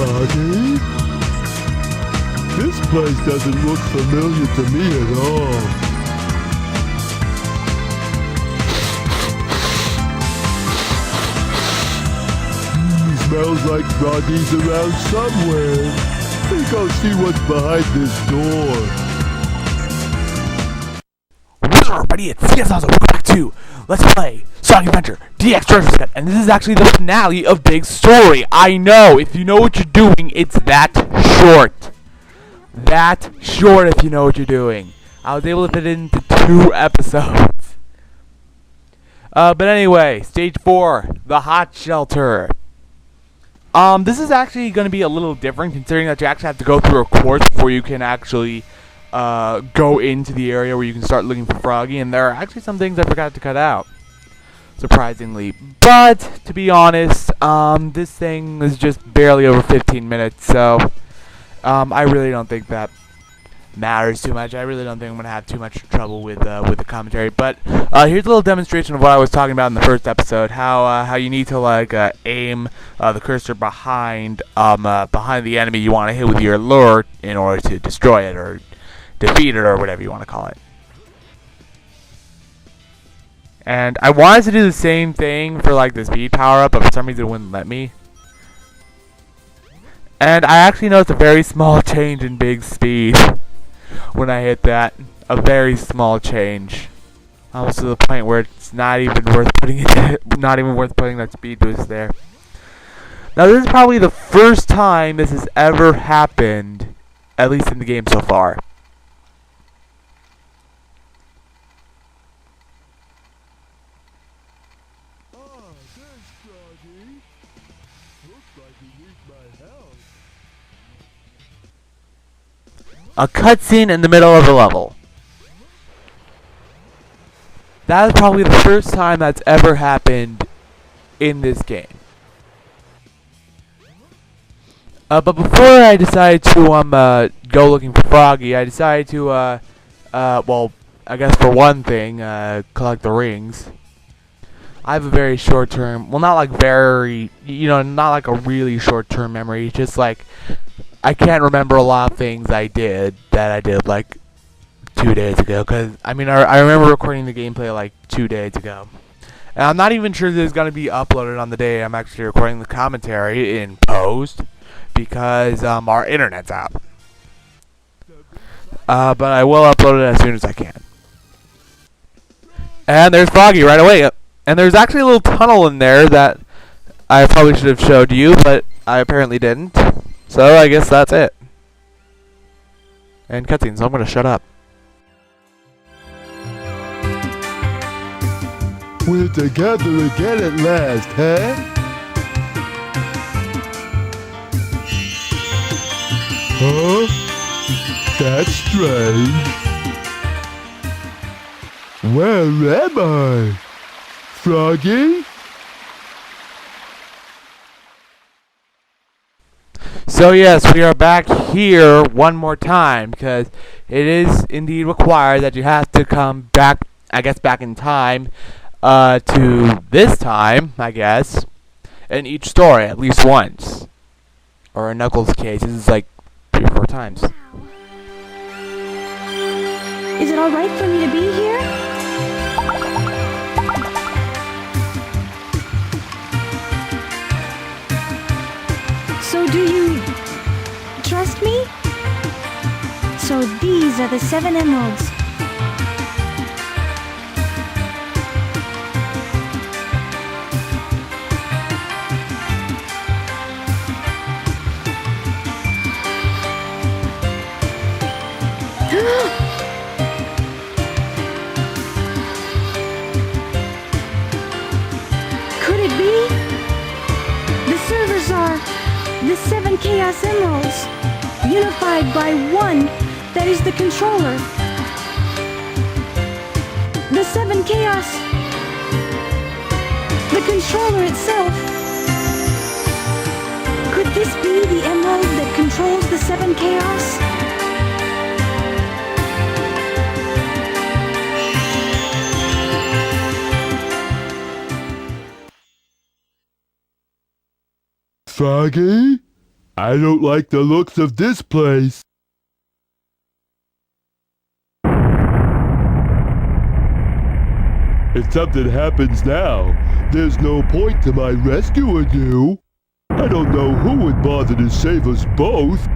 Froggy? This place doesn't look familiar to me at all. Smells like Froggy's around somewhere. Let's go see what's behind this door. What's up, everybody? It's CSAWS. Welcome back to Let's Play Sonic Adventure DX Treasure Set, and this is actually the finale of Big Story. I know, if you know what you're doing, it's that short. That short if you know what you're doing. I was able to fit it into 2 episodes. But anyway, Stage 4, the Hot Shelter. This is actually going to be a little different, considering that you actually have to go through a course before you can actually go into the area where you can start looking for Froggy, and there are actually some things I forgot to cut out, surprisingly. But, to be honest, this thing is just barely over 15 minutes, so I really don't think that matters too much. I really don't think I'm going to have too much trouble with the commentary. But here's a little demonstration of what I was talking about in the first episode, how you need to aim the cursor behind the enemy you want to hit with your lure in order to destroy it or defeat it or whatever you want to call it. And I wanted to do the same thing for the speed power up, but for some reason it wouldn't let me. And I actually noticed a very small change in Big Speed when I hit that. A very small change. Almost to the point where it's not even worth putting that speed boost there. Now this is probably the first time this has ever happened, at least in the game so far. A cutscene in the middle of the level. That is probably the first time that's ever happened in this game. But before I decided to go looking for Froggy, I decided to well, I guess for one thing, collect the rings. I have a very short-term, well, not not a really short-term memory. It's just I can't remember a lot of things I did 2 days ago, because I remember recording the gameplay 2 days ago. And I'm not even sure that it's going to be uploaded on the day I'm actually recording the commentary in post, because our internet's out. But I will upload it as soon as I can. And there's Froggy right away. And there's actually a little tunnel in there that I probably should have showed you, but I apparently didn't. So I guess that's it. And cutscenes, so I'm gonna shut up. We're together again at last, huh? Huh? That's strange. Where am I? Froggy? So yes, we are back here one more time, because it is indeed required that you have to come back, I guess back in time, to this time, I guess, in each story at least once. Or in Knuckles' case, this is 3 or 4 times. Is it alright for me to be here? So do you trust me? So these are the 7 emeralds. Could it be? The servers are the 7 Chaos Emeralds, unified by one that is the controller. The 7 Chaos, the controller itself. Could this be the emerald that controls the 7 Chaos? Froggy? I don't like the looks of this place. If something happens now, there's no point to my rescuing you. I don't know who would bother to save us both.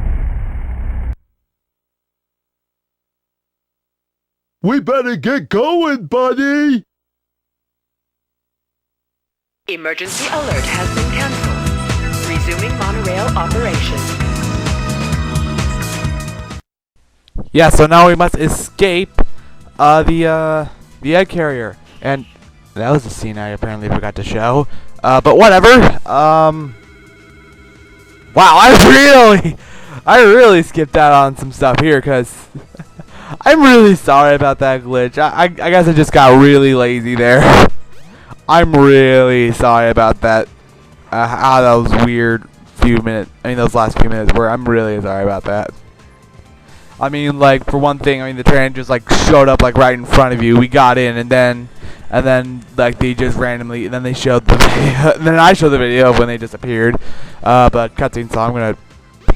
We better get going, buddy! Emergency alert has been cancelled. Resuming monorail operation. Yeah, so now we must escape the egg carrier. And that was a scene I apparently forgot to show. But whatever. Wow, I really skipped out on some stuff here, because I'm really sorry about that glitch. I guess I just got really lazy there. I'm really sorry about that. How those weird few minutes, those last few minutes were. I'm really sorry about that. I mean, like, for one thing, the train just, like, showed up, like, right in front of you. We got in, and then, like, they just randomly, and then they showed the video, and then I showed the video of when they disappeared. But cutscene, so I'm gonna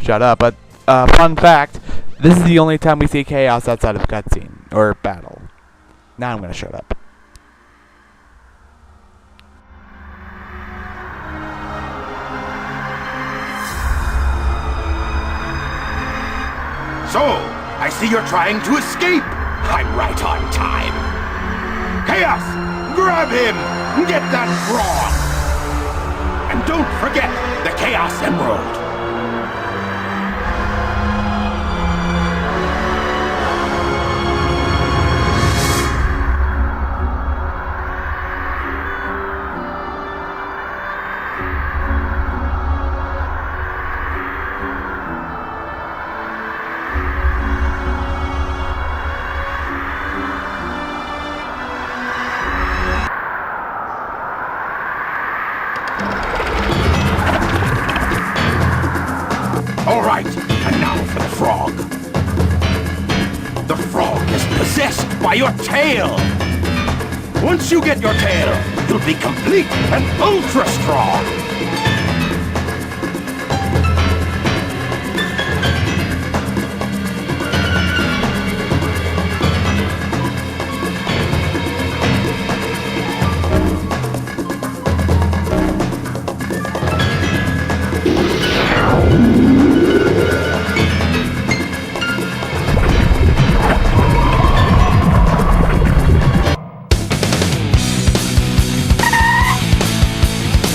shut up. But, fun fact, this is the only time we see chaos outside of cutscene, or battle. Now I'm gonna shut up. So, I see you're trying to escape. I'm right on time. Chaos, grab him! Get that frog! And don't forget the Chaos Emerald. All right, and now for the frog. The frog is possessed by your tail. Once you get your tail, you'll be complete and ultra strong.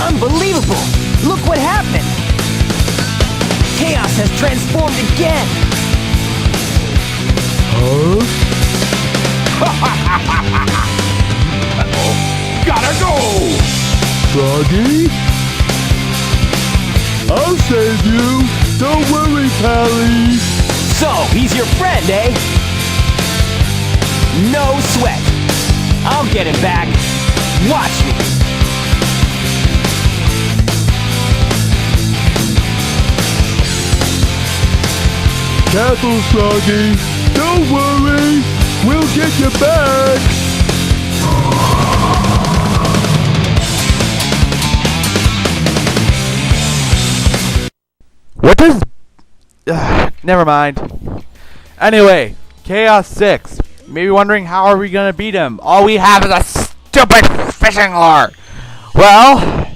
Unbelievable! Look what happened! Chaos has transformed again! Huh? Uh-oh. Gotta go! Froggy? I'll save you! Don't worry, Pally! So, he's your friend, eh? No sweat! I'll get him back! Watch me! Careful, Froggy! Don't worry! We'll get you back! What does... never mind. Anyway, Chaos 6. You may be wondering, how are we gonna beat him? All we have is a stupid fishing lure! Well,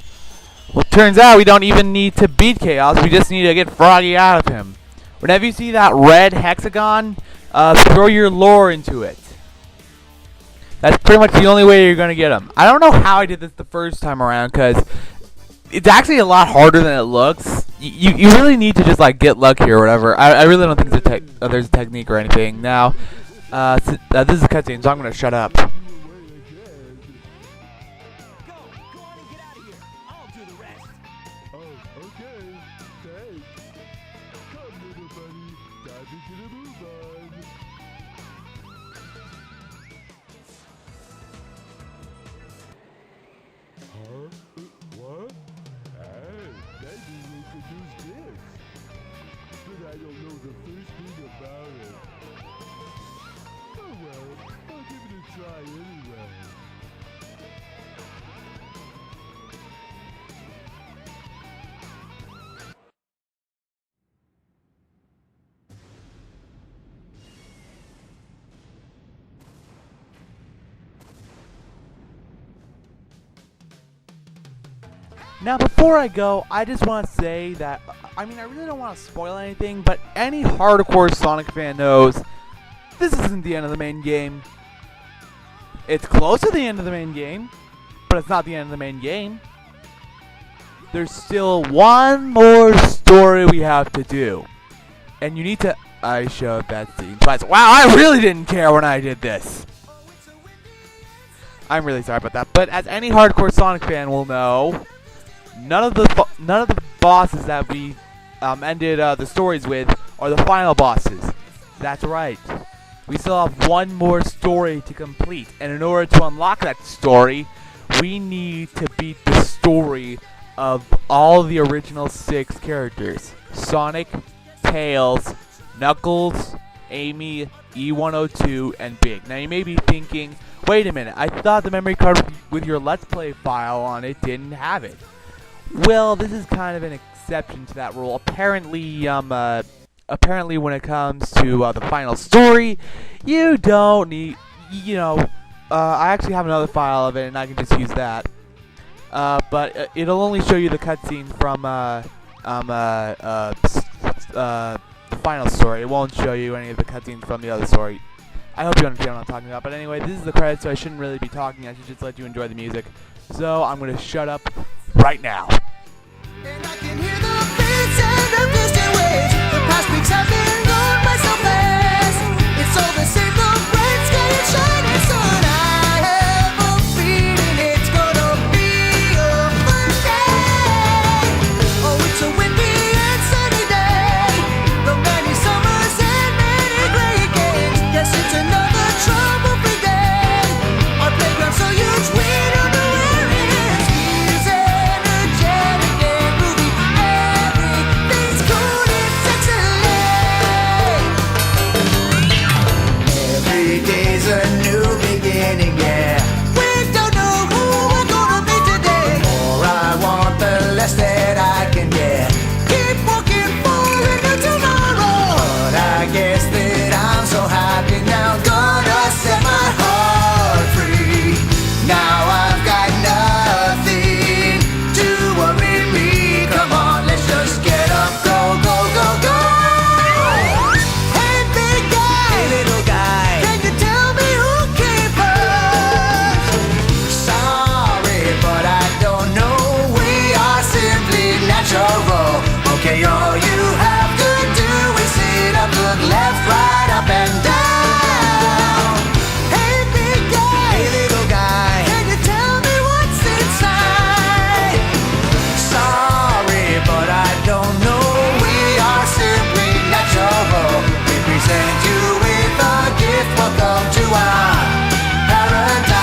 it turns out we don't even need to beat Chaos, we just need to get Froggy out of him. Whenever you see that red hexagon, throw your lure into it. That's pretty much the only way you're going to get him. I don't know how I did this the first time around, because it's actually a lot harder than it looks. You really need to just, like, get lucky or whatever. I really don't think there's a technique or anything. Now, this is a cutscene, so I'm going to shut up. What? Hey, maybe we could use this. But I don't know the first thing about it. Oh well, I'll give it a try anyway. Now, before I go, I just want to say that, I mean, I really don't want to spoil anything, but any hardcore Sonic fan knows this isn't the end of the main game. It's close to the end of the main game, but it's not the end of the main game. There's still one more story we have to do. And you need to... I showed that scene twice. Wow, I really didn't care when I did this. I'm really sorry about that. But as any hardcore Sonic fan will know, none of the bosses that we ended the stories with are the final bosses. That's right. We still have one more story to complete. And in order to unlock that story, we need to beat the story of all the original 6 characters. Sonic, Tails, Knuckles, Amy, E102, and Big. Now you may be thinking, wait a minute, I thought the memory card with your Let's Play file on it didn't have it. Well, this is kind of an exception to that rule. Apparently, when it comes to the final story, you don't need, I actually have another file of it and I can just use that. But it'll only show you the cutscene from the final story. It won't show you any of the cutscenes from the other story. I hope you understand what I'm talking about. But anyway, this is the credits, so I shouldn't really be talking. I should just let you enjoy the music. So I'm going to shut up right now. And I can hear the beats and the distant waves. The past weeks have been gone by so fast. It's all the same, the bright sky and shining sun. I have a feeling it's gonna be a fun day. Oh, it's a windy and sunny day. The many summers and many great games. Yes, it's another trouble-free day. Our playground's so huge we don't know where it is. He's energetic and groovy. Everything's cool, it's excellent. Every day's a new beginning, yeah. We don't know who we're gonna be today. The more I want, the less that I can get. Keep walking forward to tomorrow. But I guess that I'm so happy now. Gonna set my heart free. Now I've got nothing to worry me. Come on, let's just get up, go, go, go, go. Hey, big guy. Hey, little guy. Can you tell me who came first? Sorry, but I don't know. We are simply natural. Okay, all you have to do is sit up, look left, right, up and down. Hey, big guy. Hey, little guy. Can you tell me what's inside? Sorry, but I don't know. We are simply natural. We present you with a gift. Welcome to our paradise.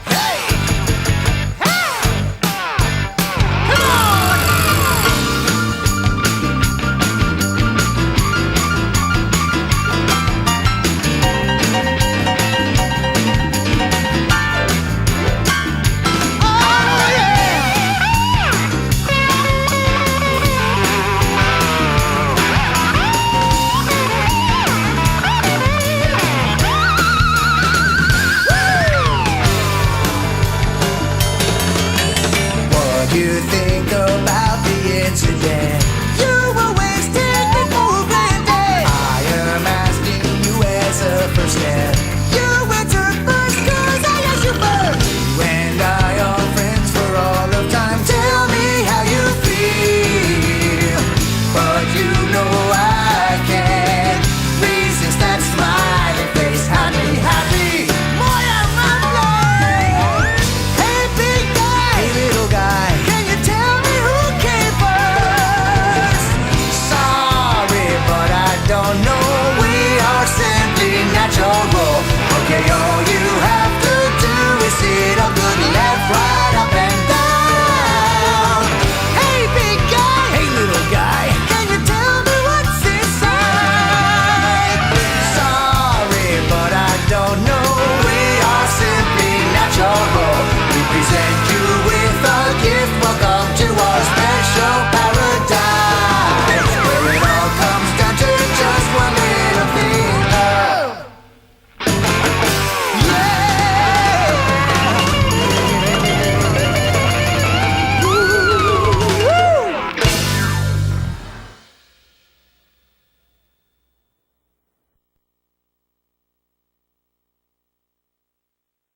Hey! Hey! Come on! Oh, What do you think about the incident? You always take me for granted. I am asking you as a first step. You answer first 'cause I asked you first. You and I are friends for all of time. Tell me how you feel. But you know I can't resist that smiling face. Happy, happy. Boy, I'm alive. Hey, big guy. Hey, little guy. Can you tell me who came first? Sorry, but I don't know. We are simply natural. Okay,